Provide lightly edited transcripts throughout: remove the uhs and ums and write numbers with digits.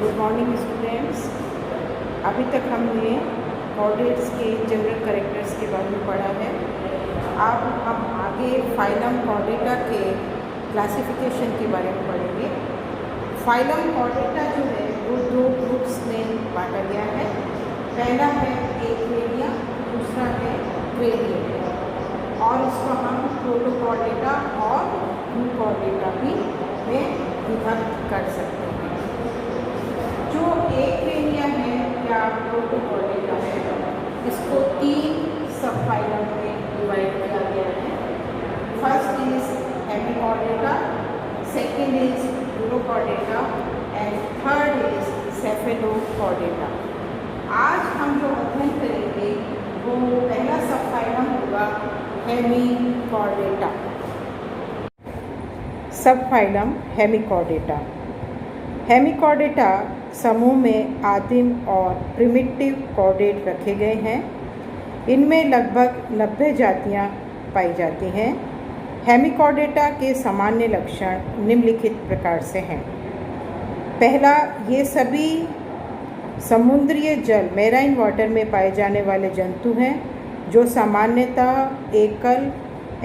Good morning students. अभी तक हमने कॉर्डेट्स के जनरल कैरेक्टर्स के बारे में पढ़ा है। अब हम आगे फाइलम कॉर्डेटा के क्लासिफिकेशन के बारे में पढ़ेंगे। फाइलम कॉर्डेटा जो है वो दो ग्रुप्स में बांटा गया है। पहला है एक्वेरिया, दूसरा है क्वेरिया, और इसको हम प्रोटोकॉर्डेटा और यूकॉर्डेटा भी में विभक्त कर सकते हैं। जो एक्वेरिया है या प्रोटोकॉर्डेटा है, इसको 3 सब फाइलम में डिवाइड किया गया है। First is Hemichordata, second is urochordata and third is Cephalochordata. आज हम जो अध्ययन करेंगे वो पहला सब फाइलम होगा हेमिकॉर्डेटा। सब फाइलम हेमिकॉर्डेटा। हेमिकॉर्डेटा समूह में आदिम और प्रिमिटिव कॉर्डेट रखे गए हैं। इनमें लगभग 90 जातियां पाई जाती हैं। हेमिकॉर्डेटा के सामान्य लक्षण निम्नलिखित प्रकार से हैं। पहला, ये सभी समुद्रीय जल मेराइन वाटर में पाए जाने वाले जंतु हैं जो सामान्यतः एकल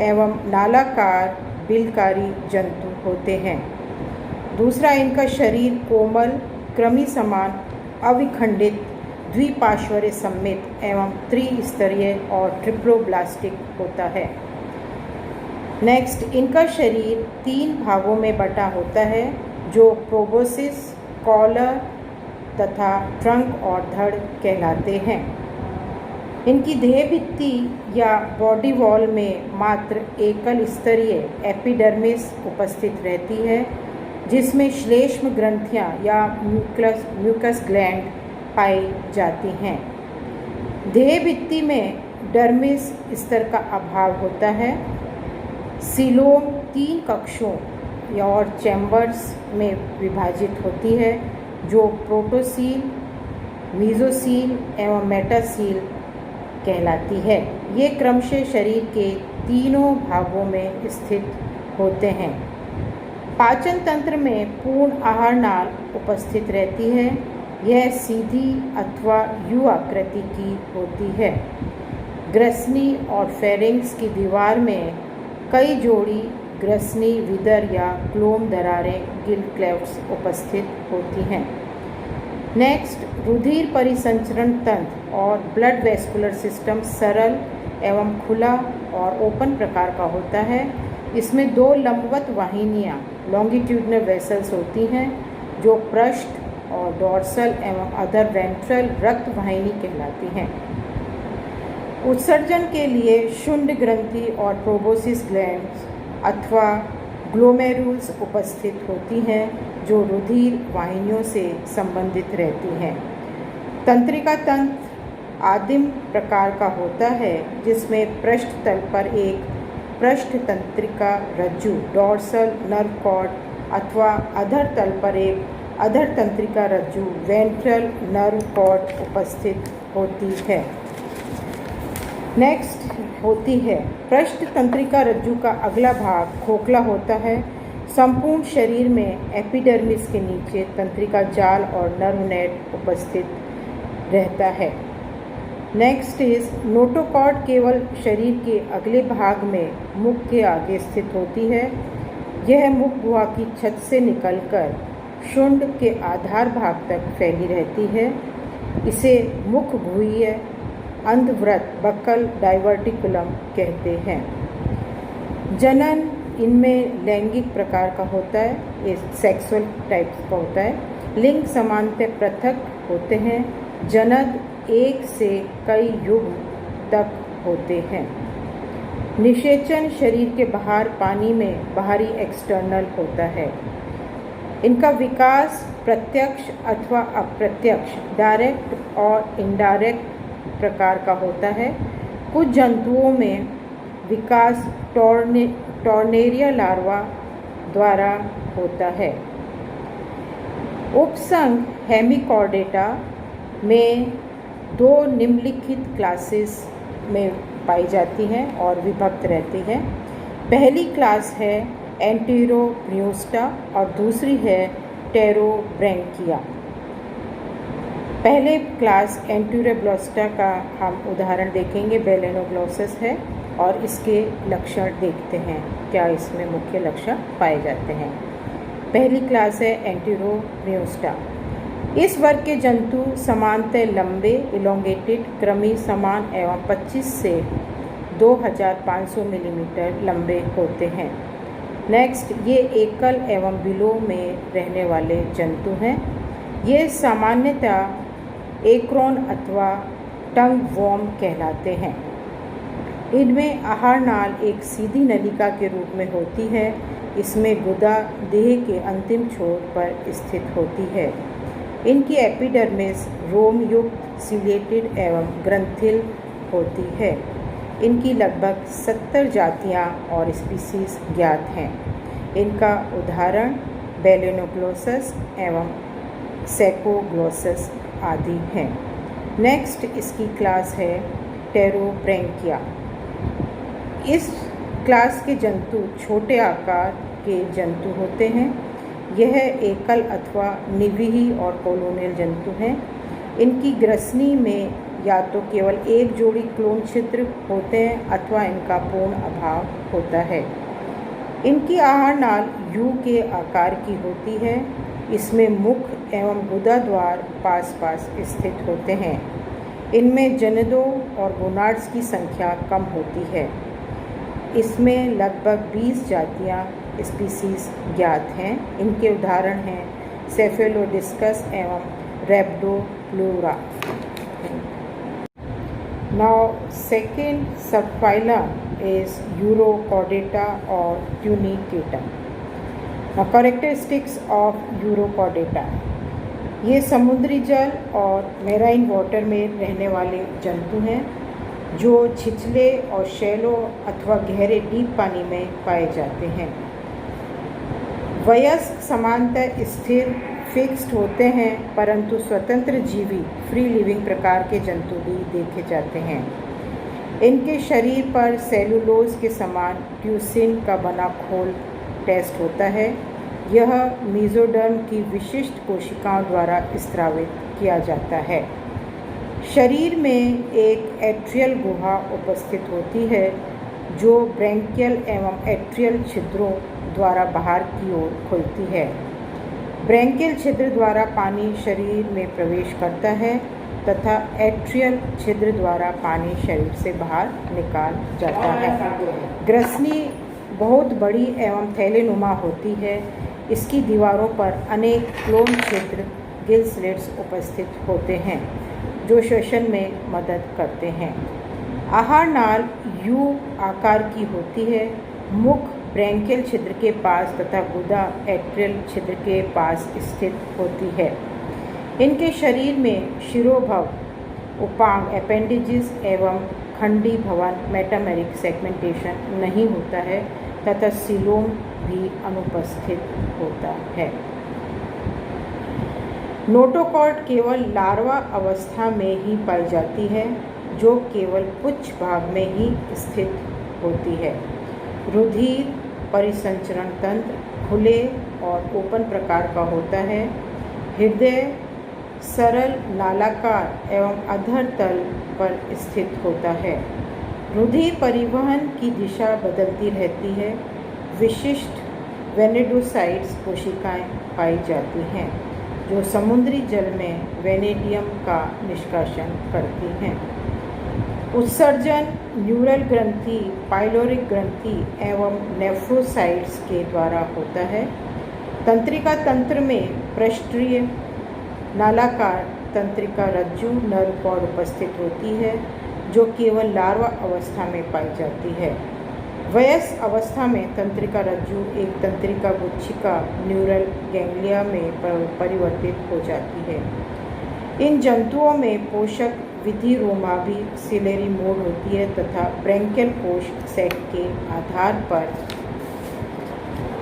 एवं नालाकार बिलकारी जंतु होते हैं। दूसरा, इनका शरीर कोमल, कृमि समान, अविखंडित, द्विपार्श्वरीय सममित एवं त्रिस्तरीय और ट्रिप्लोब्लास्टिक होता है। नेक्स्ट, इनका शरीर 3 भागों में बटा होता है जो प्रोबोसिस, कॉलर तथा ट्रंक और धड़ कहलाते हैं। इनकी देह भित्ति या बॉडी वॉल में मात्र एकल स्तरीय एपिडर्मिस उपस्थित रहती है, जिसमें श्लेष्म ग्रंथियां या म्यूकस ग्लैंड पाई जाती हैं। देह भित्ति में डर्मिस स्तर का अभाव होता है। सीलोम 3 कक्षों या और चैम्बर्स में विभाजित होती है जो प्रोटोसील, मीजोसील एवं मेटासील कहलाती है। ये क्रमशः शरीर के तीनों भागों में स्थित होते हैं। पाचन तंत्र में पूर्ण आहार नाल उपस्थित रहती है। यह सीधी अथवा यू आकृति की होती है। ग्रसनी और फेरिंग्स की दीवार में कई जोड़ी ग्रसनी विदर या क्लोम दरारें गिल क्लेफ्ट्स उपस्थित होती हैं। नेक्स्ट, रुधिर परिसंचरण तंत्र और ब्लड वेस्कुलर सिस्टम सरल एवं खुला और ओपन प्रकार का होता है। इसमें 2 लंबवत वाहिनियाँ लॉन्गिट्यूडनल वेसल्स होती हैं जो पृष्ठ और डॉर्सल एवं अधर वेंट्रल रक्त वाहिनी कहलाती हैं। उत्सर्जन के लिए शुंड ग्रंथि और प्रोबोसिस ग्लैंड्स अथवा ग्लोमेरुल्स उपस्थित होती हैं जो रुधिर वाहिनियों से संबंधित रहती हैं। तंत्रिका तंत्र आदिम प्रकार का होता है जिसमें पृष्ठ तल पर एक पृष्ठ तंत्रिका रज्जु डॉर्सल नर्व कॉर्ड अथवा अधर तल पर एक अधर तंत्रिका रज्जु वेंट्रल नर्व कॉर्ड उपस्थित होती है। नेक्स्ट होती है पृष्ठ तंत्रिका रज्जु का अगला भाग खोखला होता है। संपूर्ण शरीर में एपिडर्मिस के नीचे तंत्रिका जाल और नर्व नेट उपस्थित रहता है। नेक्स्ट इज नोटोकॉर्ड केवल शरीर के अगले भाग में मुख के आगे स्थित होती है। यह मुख गुहा की छत से निकलकर शुंड के आधार भाग तक फैली रहती है। इसे मुख गुह्य अंधव्रत बक्कल डाइवर्टिकुलम कहते हैं। जनन इनमें लैंगिक प्रकार का होता है, ये सेक्सुअल टाइप का होता है। लिंग समानतः पृथक होते हैं। जनन 1 से कई युग तक होते हैं। निषेचन शरीर के बाहर पानी में बाहरी एक्सटर्नल होता है। इनका विकास प्रत्यक्ष अथवा अप्रत्यक्ष डायरेक्ट और इनडायरेक्ट प्रकार का होता है। कुछ जंतुओं में विकास टॉर्नेरिया लार्वा द्वारा होता है। उपसंघ हेमिकॉर्डेटा में 2 निम्नलिखित क्लासेस में पाई जाती हैं और विभक्त रहती हैं। पहली क्लास है एंटेरोब्रियोस्टा और दूसरी है टेरोब्रैंकिया। पहले क्लास एंटूरोब्लास्टा का हम उदाहरण देखेंगे, बेलेनोग्लोसस है और इसके लक्षण देखते हैं, क्या इसमें मुख्य लक्षण पाए जाते हैं। पहली क्लास है एंटूरोब्लास्टा। इस वर्ग के जंतु समानतः लंबे इलोंगेटेड क्रमी समान एवं 25 से 2500 मिलीमीटर लंबे होते हैं। नेक्स्ट, ये एकल एवं बिलों में रहने वाले जंतु हैं। ये सामान्यतः एक्रोन अथवा टंग वॉर्म कहलाते हैं। इनमें आहार नाल एक सीधी नलिका के रूप में होती है। इसमें गुदा देह के अंतिम छोर पर स्थित होती है। इनकी एपिडर्मिस रोम युक्त सिलेटेड एवं ग्रंथिल होती है। इनकी लगभग 70 जातियां और स्पीसीज ज्ञात हैं। इनका उदाहरण बेलेनोग्लोसस एवं सेकोग्लोसस आदि हैं। नेक्स्ट इसकी क्लास है टेरोब्रैंकिया। इस क्लास के जंतु छोटे आकार के जंतु होते हैं। यह एकल अथवा निवीही और कॉलोनियल जंतु हैं। इनकी ग्रसनी में या तो केवल एक जोड़ी क्लोन छिद्र होते हैं अथवा इनका पूर्ण अभाव होता है। इनकी आहार नाल यू के आकार की होती है। इसमें मुख एवं गुदा द्वार पास पास स्थित होते हैं। इनमें जननों और गोनाड्स की संख्या कम होती है। इसमें लगभग 20 जातियां स्पीसीज ज्ञात हैं। इनके उदाहरण हैं सेफेलोडिस्कस एवं रेप्डोप्लूरा। Now second subphylum is Urochordata or Tunicata. Now characteristics of Urochordata. ये समुद्री जल और मेराइन वाटर में रहने वाले जंतु हैं जो छिछले और शैलो अथवा गहरे डीप पानी में पाए जाते हैं। वयस्क समानतः स्थिर फिक्स्ड होते हैं, परंतु स्वतंत्र जीवी फ्री लिविंग प्रकार के जंतु भी देखे जाते हैं। इनके शरीर पर सेलुलोज के समान ट्यूसिन का बना खोल टेस्ट होता है। यह मीजोडर्म की विशिष्ट कोशिकाओं द्वारा स्रावित किया जाता है। शरीर में एक एट्रियल गुहा उपस्थित होती है जो ब्रैंकियल एवं एट्रियल छिद्रों द्वारा बाहर की ओर खुलती है। ब्रैंकियल छिद्र द्वारा पानी शरीर में प्रवेश करता है तथा एट्रियल छिद्र द्वारा पानी शरीर से बाहर निकाल जाता है। ग्रसनी बहुत बड़ी एवं थैलेनुमा होती है। इसकी दीवारों पर अनेक क्लोन छिद्र गिल स्लिट्स उपस्थित होते हैं जो श्वसन में मदद करते हैं। आहार नाल यू आकार की होती है। मुख ब्रैंकियल छिद्र के पास तथा गुदा एट्रियल छिद्र के पास स्थित होती है। इनके शरीर में शिरोभव, उपांग अपेंडिजेस एवं खंडी भवन मेटामेरिक सेगमेंटेशन नहीं होता है तथा सीलोम भी अनुपस्थित होता है। नोटोकॉर्ड केवल लार्वा अवस्था में ही पाई जाती है जो केवल पुच्छ भाग में ही स्थित होती है। रुधिर परिसंचरण तंत्र खुले और ओपन प्रकार का होता है। हृदय सरल नालाकार एवं अधर तल पर स्थित होता है। रुधिर परिवहन की दिशा बदलती रहती है। विशिष्ट वेनेडोसाइट्स कोशिकाएं पाई जाती हैं जो समुद्री जल में वेनेडियम का निष्कासन करती हैं। उत्सर्जन न्यूरल ग्रंथि, पाइलोरिक ग्रंथि एवं नेफ्रोसाइट्स के द्वारा होता है। तंत्रिका तंत्र में पृष्ठीय नालाकार तंत्रिका रज्जु नर्व कॉर्ड उपस्थित होती है जो केवल लार्वा अवस्था में पाई जाती है। वयस्क अवस्था में तंत्रिका रज्जु एक तंत्रिका गुच्छिका न्यूरल गैंग्लिया में परिवर्तित हो जाती है। इन जंतुओं में पोषक विधि रोमा भी सिलेरी मोड होती है तथा ब्रैंकियल कोश सेट के आधार पर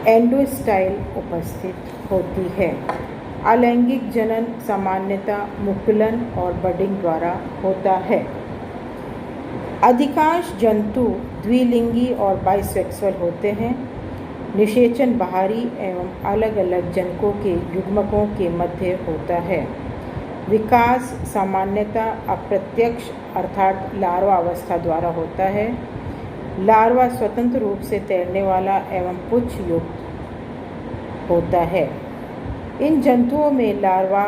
एंडोस्टाइल उपस्थित होती है। अलैंगिक जनन सामान्यतः मुकुलन और बडिंग द्वारा होता है। अधिकांश जंतु द्विलिंगी और बाइसेक्सुअल होते हैं। निषेचन बाहरी एवं अलग अलग जनकों के युग्मकों के मध्य होता है। विकास सामान्यतः अप्रत्यक्ष अर्थात लार्वा अवस्था द्वारा होता है। लार्वा स्वतंत्र रूप से तैरने वाला एवं पुच्छ युक्त होता है। इन जंतुओं में लार्वा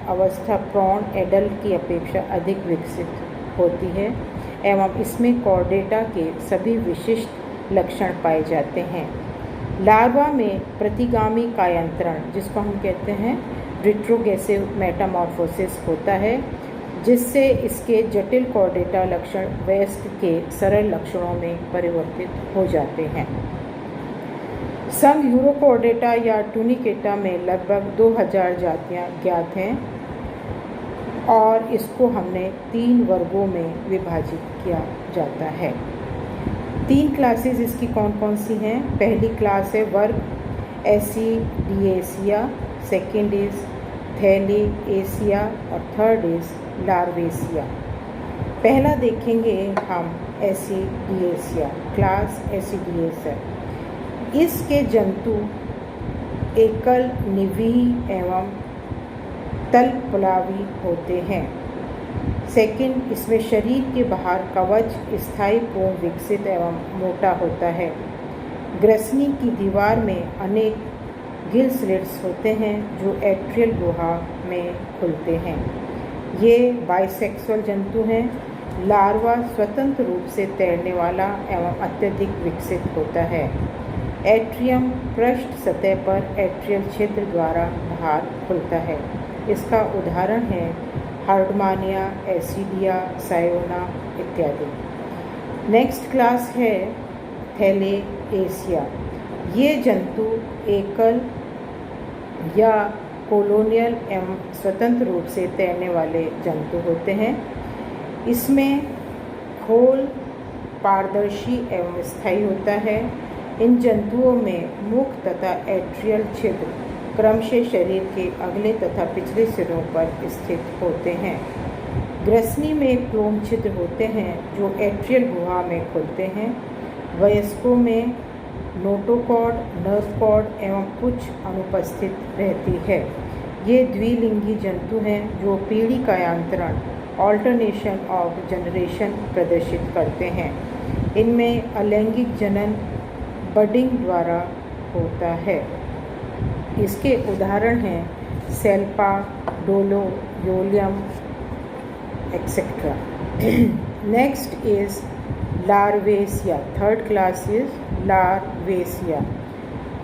अवस्था प्रौढ़ एडल्ट की अपेक्षा अधिक विकसित होती है एवं इसमें कॉर्डेटा के सभी विशिष्ट लक्षण पाए जाते हैं। लार्वा में प्रतिगामी कायांतरण, जिसको हम कहते हैं रिट्रोग्रेसिव मेटामॉर्फोसिस, होता है, जिससे इसके जटिल कॉर्डेटा लक्षण वयस्क के सरल लक्षणों में परिवर्तित हो जाते हैं। संघ यूरोकॉर्डेटा या टूनिकेटा में लगभग 2000 जातियां ज्ञात हैं और इसको हमने 3 वर्गों में विभाजित किया जाता है। 3 क्लासेस इसकी कौन कौन सी हैं? पहली क्लास है वर्ग एसिडिएसिया, सेकेंड इज थैलेएसिया और थर्ड इज लार्वेसिया। पहला देखेंगे हम एसिडिएसिया, क्लास एसिडिएसिया। इसके जंतु एकल निवीह एवं तलपलावी होते हैं। सेकंड, इसमें शरीर के बाहर कवच स्थायी पूर्ण विकसित एवं मोटा होता है। ग्रसनी की दीवार में अनेक गिल स्लिट्स होते हैं जो एट्रियल गुहा में खुलते हैं। ये बाइसेक्सुअल जंतु हैं। लार्वा स्वतंत्र रूप से तैरने वाला एवं अत्यधिक विकसित होता है। एट्रियम पृष्ठ सतह पर एट्रियल छिद्र द्वारा बाहर खुलता है। इसका उदाहरण है हार्डमानिया, एसिडिया, सायोना इत्यादि। नेक्स्ट क्लास है थैलेएसिया। ये जंतु एकल या कोलोनियल एवं स्वतंत्र रूप से तैरने वाले जंतु होते हैं। इसमें खोल पारदर्शी एवं स्थायी होता है। इन जंतुओं में मुख तथा एट्रियल छिद्र क्रमशः शरीर के अगले तथा पिछले सिरों पर स्थित होते हैं। ग्रसनी में प्लोम छिद्र होते हैं जो एट्रियल गुहा में खुलते हैं। वयस्कों में नोटोकॉर्ड, नर्व कॉर्ड एवं पुच्छ अनुपस्थित रहती है। ये द्विलिंगी जंतु हैं जो पीढ़ी कायांतरण, ऑल्टरनेशन ऑफ जनरेशन प्रदर्शित करते हैं। इनमें अलैंगिक जनन बडिंग द्वारा होता है। इसके उदाहरण हैं salpa, doliolum etcetera. Next is larvacea. Third class is larvacea.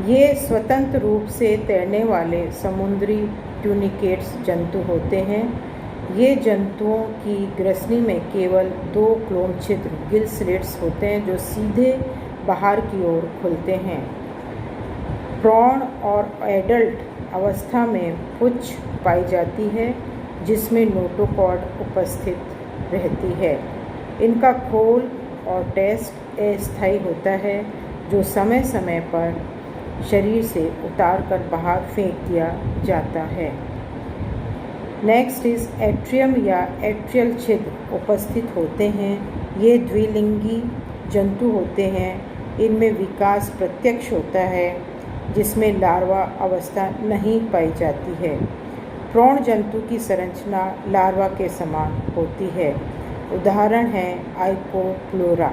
ये स्वतंत्र रूप से तैरने वाले समुद्री ट्यूनिकेट्स जंतु होते हैं। ये जंतुओं की ग्रसनी में केवल 2 क्लोम छिद्र गिल स्लिट्स होते हैं जो सीधे बाहर की ओर खुलते हैं। प्रौढ़ और एडल्ट अवस्था में पुच्छ पाई जाती है जिसमें नोटोकॉर्ड उपस्थित रहती है। इनका खोल और टेस्ट अस्थायी होता है जो समय समय पर शरीर से उतार कर बाहर फेंक दिया जाता है। नेक्स्ट इज एट्रियम या एट्रियल छिद्र उपस्थित होते हैं। ये द्विलिंगी जंतु होते हैं। इनमें विकास प्रत्यक्ष होता है जिसमें लार्वा अवस्था नहीं पाई जाती है। प्रौढ़ जंतु की संरचना लार्वा के समान होती है। उदाहरण है आइकोप्लोरा।